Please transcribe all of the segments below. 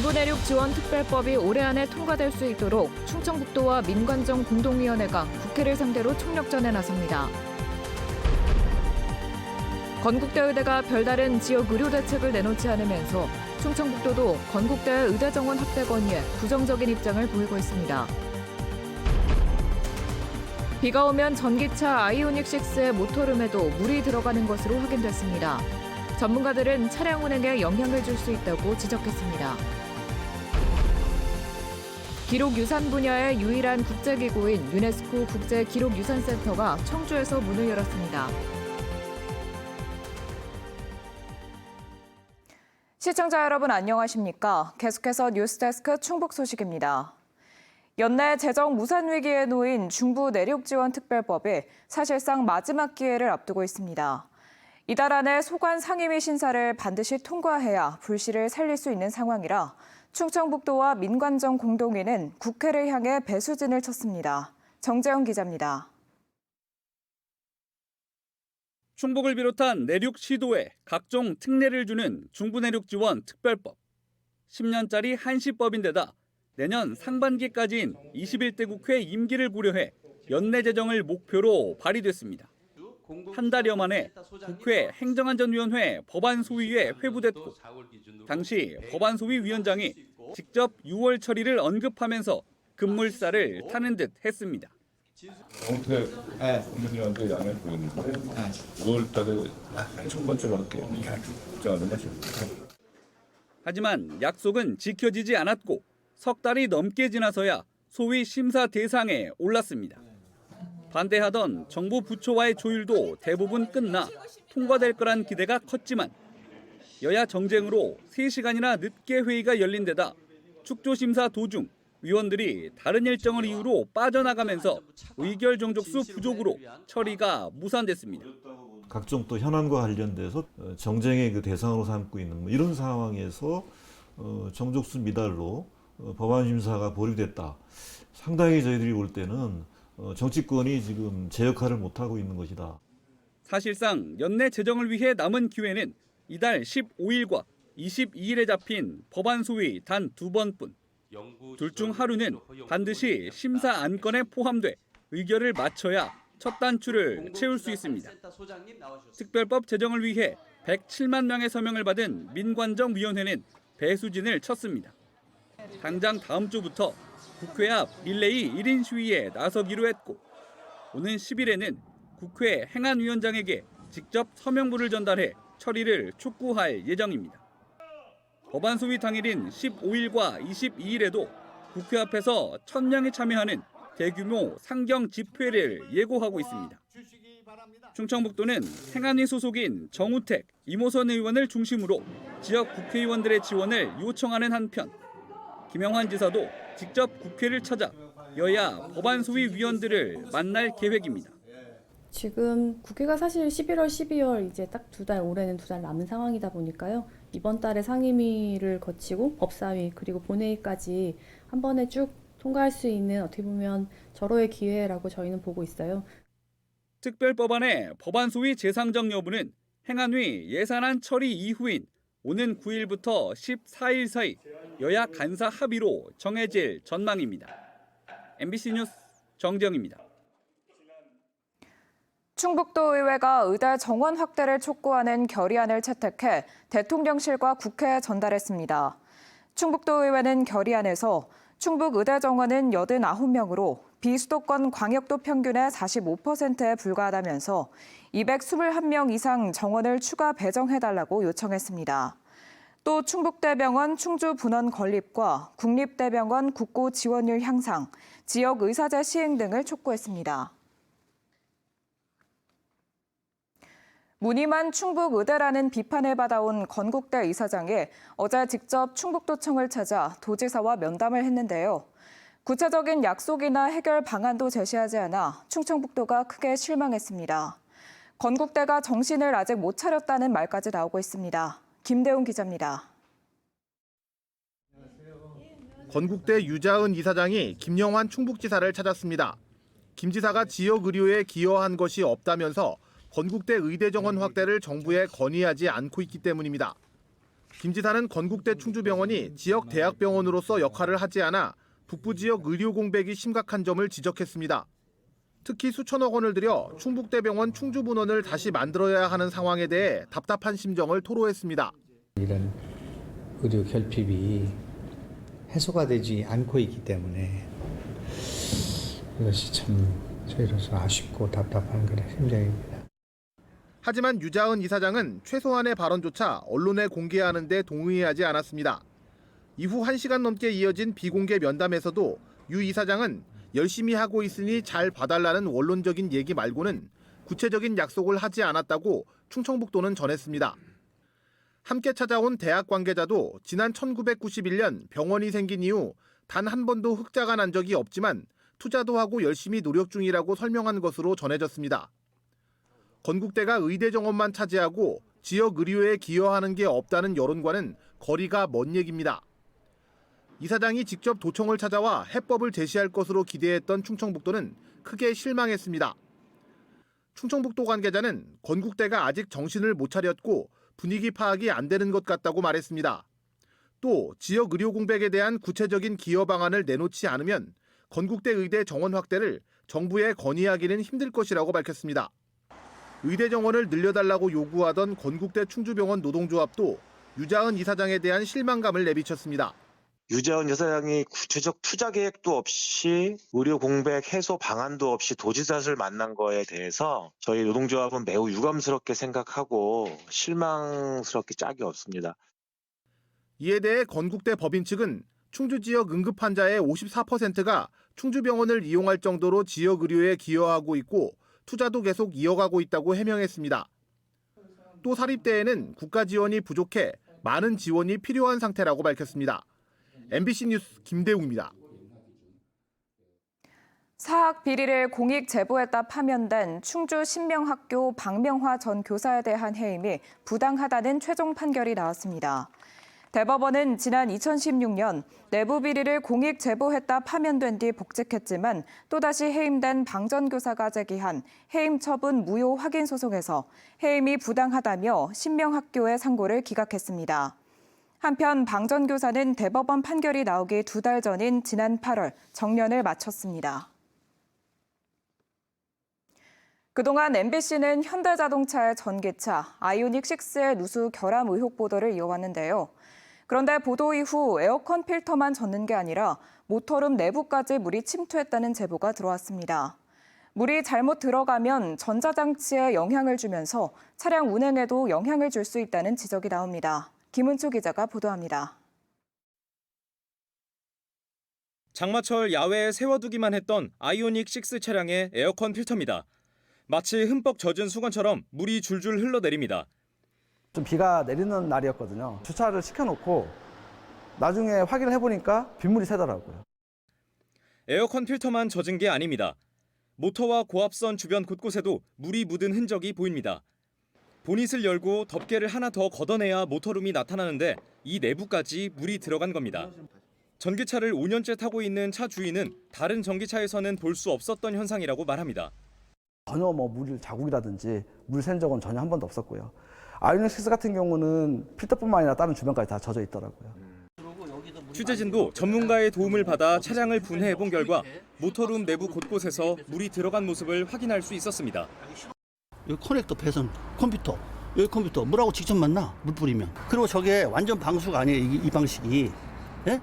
중부내륙 지원 특별법이 올해 안에 통과될 수 있도록 충청북도와 민관정 공동위원회가 국회를 상대로 총력전에 나섭니다. 건국대 의대가 별다른 지역 의료 대책을 내놓지 않으면서 충청북도도 건국대 의대 정원 확대 건의에 부정적인 입장을 보이고 있습니다. 비가 오면 전기차 아이오닉6의 모터룸에도 물이 들어가는 것으로 확인됐습니다. 전문가들은 차량 운행에 영향을 줄 수 있다고 지적했습니다. 기록유산 분야의 유일한 국제기구인 유네스코 국제기록유산센터가 청주에서 문을 열었습니다. 시청자 여러분 안녕하십니까? 계속해서 뉴스데스크 충북 소식입니다. 연내 재정 무산 위기에 놓인 중부 내륙 지원 특별법이 사실상 마지막 기회를 앞두고 있습니다. 이달 안에 소관 상임위 신사를 반드시 통과해야 불씨를 살릴 수 있는 상황이라 충청북도와 민관정 공동위는 국회를 향해 배수진을 쳤습니다. 정재영 기자입니다. 충북을 비롯한 내륙 시도에 각종 특례를 주는 중부내륙 지원 특별법. 10년짜리 한시법인데다 내년 상반기까지인 21대 국회 임기를 고려해 연내 제정을 목표로 발의됐습니다. 한 달여 만에 국회 행정안전위원회 법안소위에 회부됐고 당시 법안소위 위원장이 직접 6월 처리를 언급하면서 급물살을 타는 듯 했습니다. 정태 국민들한테 양해를 보였는데 6월 달에 첫 번째로 할게요. 하지만 약속은 지켜지지 않았고 석 달이 넘게 지나서야 소위 심사 대상에 올랐습니다. 반대하던 정부 부처와의 조율도 대부분 끝나 통과될 거란 기대가 컸지만 여야 정쟁으로 3시간이나 늦게 회의가 열린 데다 축조심사 도중 위원들이 다른 일정을 이유로 빠져나가면서 의결 정족수 부족으로 처리가 무산됐습니다. 각종 또 현안과 관련돼서 정쟁의 그 대상으로 삼고 있는 이런 상황에서 정족수 미달로 법안 심사가 보류됐다. 상당히 저희들이 볼 때는 정치권이 지금 제 역할을 못하고 있는 것이다. 사실상 연내 제정을 위해 남은 기회는 이달 15일과 22일에 잡힌 법안 소위 단 2번뿐. 둘 중 하루는 반드시 심사 안건에 포함돼 의결을 마쳐야 첫 단추를 채울 수 있습니다. 특별법 제정을 위해 107만 명의 서명을 받은 민관정 위원회는 배수진을 쳤습니다. 당장 다음 주부터 국회 앞 릴레이 1인 시위에 나서기로 했고 오는 10일에는 국회 행안위원장에게 직접 서명부를 전달해 처리를 촉구할 예정입니다. 법안 소위 당일인 15일과 22일에도 국회 앞에서 1000명이 참여하는 대규모 상경 집회를 예고하고 있습니다. 충청북도는 행안위 소속인 정우택, 이모선 의원을 중심으로 지역 국회의원들의 지원을 요청하는 한편 김영환 지사도 직접 국회를 찾아 여야 법안 소위 위원들을 만날 계획입니다. 지금 국회가 사실 11월, 12월 이제 딱 2달, 올해는 2달 남은 상황이다 보니까요. 이번 달에 상임위를 거치고 법사위 그리고 본회의까지 한 번에 쭉 통과할 수 있는 어떻게 보면 절호의 기회라고 저희는 보고 있어요. 특별법안의 법안 소위 재상정 여부는 행안위 예산안 처리 이후인 오는 9일부터 14일 사이 여야 간사 합의로 정해질 전망입니다. MBC 뉴스 정재영입니다. 충북도 의회가 의대 정원 확대를 촉구하는 결의안을 채택해 대통령실과 국회에 전달했습니다. 충북도 의회는 결의안에서 충북 의대 정원은 89명으로 비수도권 광역도 평균의 45%에 불과하다면서 221명 이상 정원을 추가 배정해달라고 요청했습니다. 또 충북대병원 충주분원 건립과 국립대병원 국고 지원율 향상, 지역 의사제 시행 등을 촉구했습니다. 무늬만 충북의대라는 비판을 받아온 건국대 이사장이 어제 직접 충북도청을 찾아 도지사와 면담을 했는데요. 구체적인 약속이나 해결 방안도 제시하지 않아 충청북도가 크게 실망했습니다. 건국대가 정신을 아직 못 차렸다는 말까지 나오고 있습니다. 김대웅 기자입니다. 건국대 유자은 이사장이 김영환 충북지사를 찾았습니다. 김 지사가 지역 의료에 기여한 것이 없다면서 건국대 의대 정원 확대를 정부에 건의하지 않고 있기 때문입니다. 김 지사는 건국대 충주병원이 지역 대학병원으로서 역할을 하지 않아 북부 지역 의료 공백이 심각한 점을 지적했습니다. 특히 수천억 원을 들여 충북대병원 충주분원을 다시 만들어야 하는 상황에 대해 답답한 심정을 토로했습니다. 이런 의료 결핍이 해소가 되지 않고 있기 때문에 이것이 참 저희로서 아쉽고 답답한 그런 심정입니다. 하지만 유자은 이사장은 최소한의 발언조차 언론에 공개하는 데 동의하지 않았습니다. 이후 1시간 넘게 이어진 비공개 면담에서도 유 이사장은 열심히 하고 있으니 잘 봐달라는 원론적인 얘기 말고는 구체적인 약속을 하지 않았다고 충청북도는 전했습니다. 함께 찾아온 대학 관계자도 지난 1991년 병원이 생긴 이후 단 한 번도 흑자가 난 적이 없지만 투자도 하고 열심히 노력 중이라고 설명한 것으로 전해졌습니다. 건국대가 의대 정원만 차지하고 지역 의료에 기여하는 게 없다는 여론과는 거리가 먼 얘기입니다. 이사장이 직접 도청을 찾아와 해법을 제시할 것으로 기대했던 충청북도는 크게 실망했습니다. 충청북도 관계자는 건국대가 아직 정신을 못 차렸고 분위기 파악이 안 되는 것 같다고 말했습니다. 또 지역 의료 공백에 대한 구체적인 기여 방안을 내놓지 않으면 건국대 의대 정원 확대를 정부에 건의하기는 힘들 것이라고 밝혔습니다. 의대 정원을 늘려달라고 요구하던 건국대 충주병원 노동조합도 유자은 이사장에 대한 실망감을 내비쳤습니다. 유자은 여사장이 구체적 투자 계획도 없이 의료 공백 해소 방안도 없이 도지사를 만난 거에 대해서 저희 노동조합은 매우 유감스럽게 생각하고 실망스럽게 짝이 없습니다. 이에 대해 건국대 법인 측은 충주 지역 응급 환자의 54%가 충주병원을 이용할 정도로 지역 의료에 기여하고 있고 투자도 계속 이어가고 있다고 해명했습니다. 또 사립대에는 국가 지원이 부족해 많은 지원이 필요한 상태라고 밝혔습니다. MBC 뉴스 김대웅입니다. 사학 비리를 공익 제보했다 파면된 충주 신명학교 박명화 전 교사에 대한 해임이 부당하다는 최종 판결이 나왔습니다. 대법원은 지난 2016년 내부 비리를 공익 제보했다 파면된 뒤 복직했지만 또다시 해임된 방 전 교사가 제기한 해임 처분 무효 확인 소송에서 해임이 부당하다며 신명학교의 상고를 기각했습니다. 한편 방 전 교사는 대법원 판결이 나오기 2달 전인 지난 8월 정년을 마쳤습니다. 그동안 MBC는 현대자동차의 전기차 아이오닉 6의 누수 결함 의혹 보도를 이어왔는데요. 그런데 보도 이후 에어컨 필터만 젖는 게 아니라 모터룸 내부까지 물이 침투했다는 제보가 들어왔습니다. 물이 잘못 들어가면 전자장치에 영향을 주면서 차량 운행에도 영향을 줄 수 있다는 지적이 나옵니다. 김은초 기자가 보도합니다. 장마철 야외에 세워두기만 했던 아이오닉 6 차량의 에어컨 필터입니다. 마치 흠뻑 젖은 수건처럼 물이 줄줄 흘러내립니다. 좀 비가 내리는 날이었거든요. 주차를 시켜놓고 나중에 확인을 해보니까 빗물이 새더라고요. 에어컨 필터만 젖은 게 아닙니다. 모터와 고압선 주변 곳곳에도 물이 묻은 흔적이 보입니다. 보닛을 열고 덮개를 하나 더 걷어내야 모터룸이 나타나는데 이 내부까지 물이 들어간 겁니다. 전기차를 5년째 타고 있는 차 주인은 다른 전기차에서는 볼 수 없었던 현상이라고 말합니다. 전혀 물 자국이라든지 물 샌 적은 전혀 한 번도 없었고요. 아이오닉 6 같은 경우는 필터뿐만 아니라 다른 주변까지 다 젖어 있더라고요. 취재진도 전문가의 도움을 받아 차량을 분해해본 결과 모터룸 내부 곳곳에서 물이 들어간 모습을 확인할 수 있었습니다. 여기 커넥터 배선 컴퓨터, 여기 컴퓨터 물하고 직접 만나, 물 뿌리면. 그리고 저게 완전 방수가 아니에요, 이 방식이. 예?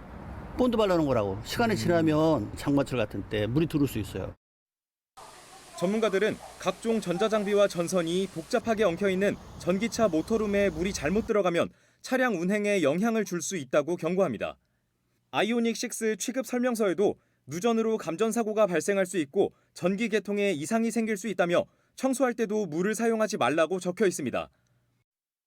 본드 바르는 거라고. 시간이 지나면 장마철 같은 때 물이 들어올 수 있어요. 전문가들은 각종 전자장비와 전선이 복잡하게 엉켜있는 전기차 모터룸에 물이 잘못 들어가면 차량 운행에 영향을 줄 수 있다고 경고합니다. 아이오닉 6 취급 설명서에도 누전으로 감전사고가 발생할 수 있고 전기 계통에 이상이 생길 수 있다며 청소할 때도 물을 사용하지 말라고 적혀 있습니다.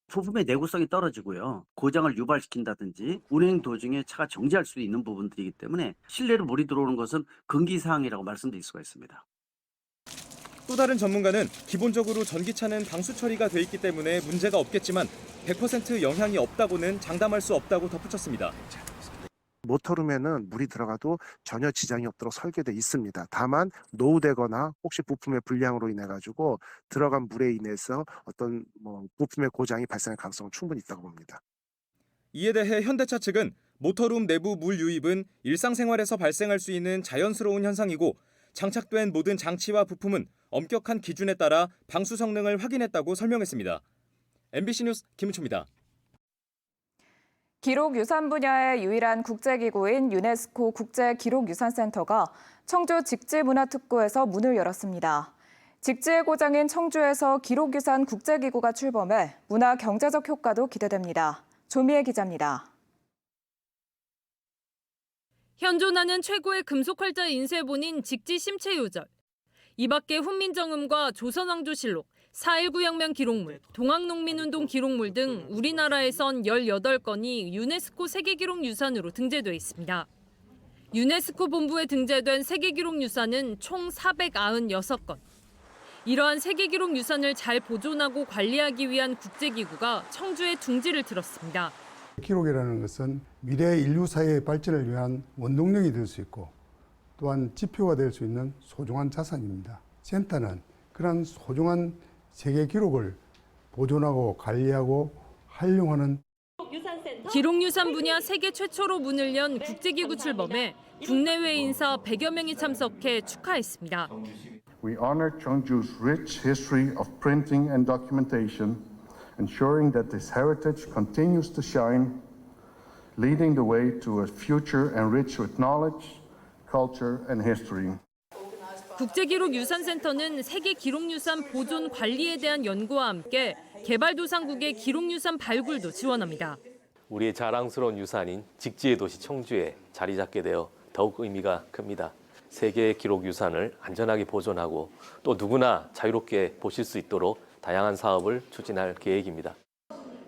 부품의 내구성이 떨어지고요. 고장을 유발시킨다든지 운행 도중에 차가 정지할 수 있는 부분들이기 때문에 실내로 물이 들어오는 것은 금기사항이라고 말씀드릴 수가 있습니다. 또 다른 전문가는 기본적으로 전기차는 방수 처리가 돼 있기 때문에 문제가 없겠지만 100% 영향이 없다고는 장담할 수 없다고 덧붙였습니다. 모터룸에는 물이 들어가도 전혀 지장이 없도록 설계돼 있습니다. 다만 노후되거나 혹시 부품의 불량으로 인해 가지고 들어간 물에 인해서 어떤 부품의 고장이 발생할 가능성은 충분히 있다고 봅니다. 이에 대해 현대차 측은 모터룸 내부 물 유입은 일상생활에서 발생할 수 있는 자연스러운 현상이고 장착된 모든 장치와 부품은 엄격한 기준에 따라 방수 성능을 확인했다고 설명했습니다. MBC 뉴스 김은초입니다. 기록유산 분야의 유일한 국제기구인 유네스코 국제기록유산센터가 청주 직지문화특구에서 문을 열었습니다. 직지의 고장인 청주에서 기록유산 국제기구가 출범해 문화 경제적 효과도 기대됩니다. 조미애 기자입니다. 현존하는 최고의 금속활자 인쇄본인 직지 심체유절. 이 밖에 훈민정음과 조선왕조실록, 4.19 혁명 기록물, 동학농민운동 기록물 등 우리나라에선 18건이 유네스코 세계기록유산으로 등재돼 있습니다. 유네스코 본부에 등재된 세계기록유산은 총 496건. 이러한 세계기록유산을 잘 보존하고 관리하기 위한 국제기구가 청주에 둥지를 들었습니다. 기록이라는 것은 미래 인류 사회의 발전을 위한 원동력이 될 수 있고 또한 지표가 될 수 있는 소중한 자산입니다. 센터는 그런 소중한 세계 기록을 보존하고 관리하고 활용하는 기록유산 분야 세계 최초로 문을 연 국제기구 출범에 국내외 인사 100여 명이 참석해 축하했습니다. We honor Cheongju's rich history of printing and documentation, ensuring that this heritage continues to shine, leading the way to a future enriched with knowledge, culture, and history. 국제기록유산센터는 세계 기록유산 보존 관리에 대한 연구와 함께 개발도상국의 기록유산 발굴도 지원합니다. 우리의 자랑스러운 유산인 직지의 도시 청주에 자리 잡게 되어 더욱 의미가 큽니다. 세계의 기록유산을 안전하게 보존하고 또 누구나 자유롭게 보실 수 있도록 다양한 사업을 추진할 계획입니다.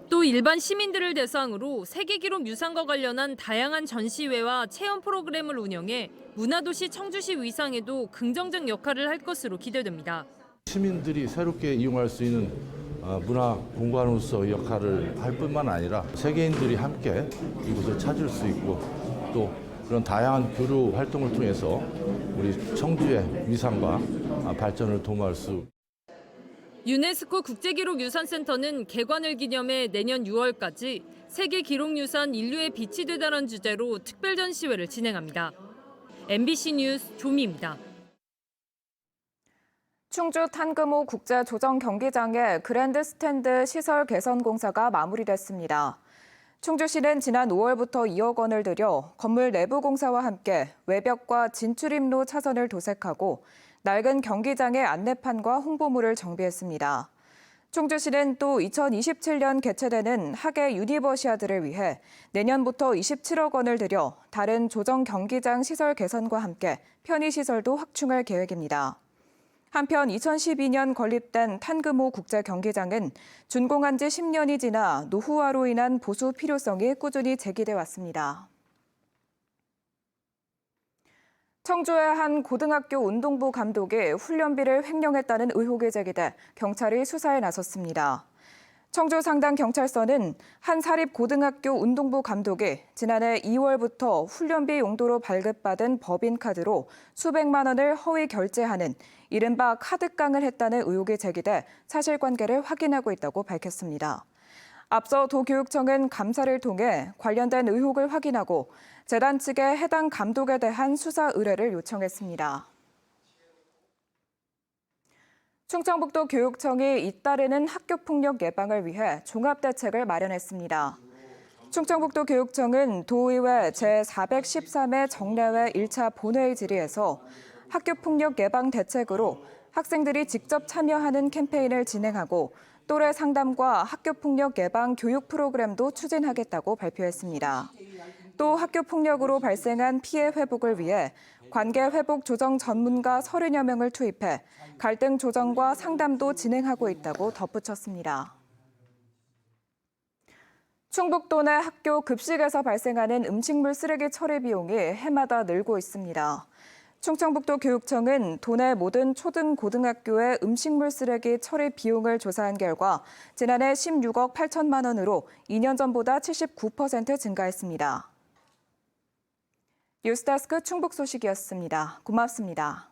또 일반 시민들을 대상으로 세계기록유산과 관련한 다양한 전시회와 체험 프로그램을 운영해 문화도시 청주시 위상에도 긍정적 역할을 할 것으로 기대됩니다. 시민들이 새롭게 이용할 수 있는 문화 공간으로서 역할을 할 뿐만 아니라 세계인들이 함께 이곳을 찾을 수 있고 또 그런 다양한 교류 활동을 통해서 우리 청주의 위상과 발전을 도모할 수. 유네스코 국제기록유산센터는 개관을 기념해 내년 6월까지 세계기록유산 인류의 빛이 되다라는 주제로 특별 전시회를 진행합니다. MBC 뉴스 조미입니다. 충주 탄금호 국제조정경기장의 그랜드스탠드 시설 개선 공사가 마무리됐습니다. 충주시는 지난 5월부터 2억 원을 들여 건물 내부 공사와 함께 외벽과 진출입로 차선을 도색하고 낡은 경기장의 안내판과 홍보물을 정비했습니다. 충주시는 또 2027년 개최되는 하계 유니버시아드를 위해 내년부터 27억 원을 들여 다른 조정 경기장 시설 개선과 함께 편의시설도 확충할 계획입니다. 한편 2012년 건립된 탄금호 국제경기장은 준공한 지 10년이 지나 노후화로 인한 보수 필요성이 꾸준히 제기돼 왔습니다. 청주의 한 고등학교 운동부 감독이 훈련비를 횡령했다는 의혹이 제기돼 경찰이 수사에 나섰습니다. 청주 상당경찰서는 한 사립고등학교 운동부 감독이 지난해 2월부터 훈련비 용도로 발급받은 법인카드로 수백만 원을 허위 결제하는 이른바 카드깡을 했다는 의혹이 제기돼 사실관계를 확인하고 있다고 밝혔습니다. 앞서 도교육청은 감사를 통해 관련된 의혹을 확인하고 재단 측에 해당 감독에 대한 수사 의뢰를 요청했습니다. 충청북도 교육청이 잇따르는 학교폭력 예방을 위해 종합대책을 마련했습니다. 충청북도 교육청은 도의회 제413회 정례회 1차 본회의 질의에서 학교폭력 예방 대책으로 학생들이 직접 참여하는 캠페인을 진행하고 또래 상담과 학교폭력 예방 교육 프로그램도 추진하겠다고 발표했습니다. 또 학교폭력으로 발생한 피해 회복을 위해 관계 회복 조정 전문가 30여 명을 투입해 갈등 조정과 상담도 진행하고 있다고 덧붙였습니다. 충북도 내 학교 급식에서 발생하는 음식물 쓰레기 처리 비용이 해마다 늘고 있습니다. 충청북도 교육청은 도내 모든 초등 고등학교의 음식물 쓰레기 처리 비용을 조사한 결과 지난해 16억 8천만 원으로 2년 전보다 79% 증가했습니다. 뉴스데스크 충북 소식이었습니다. 고맙습니다.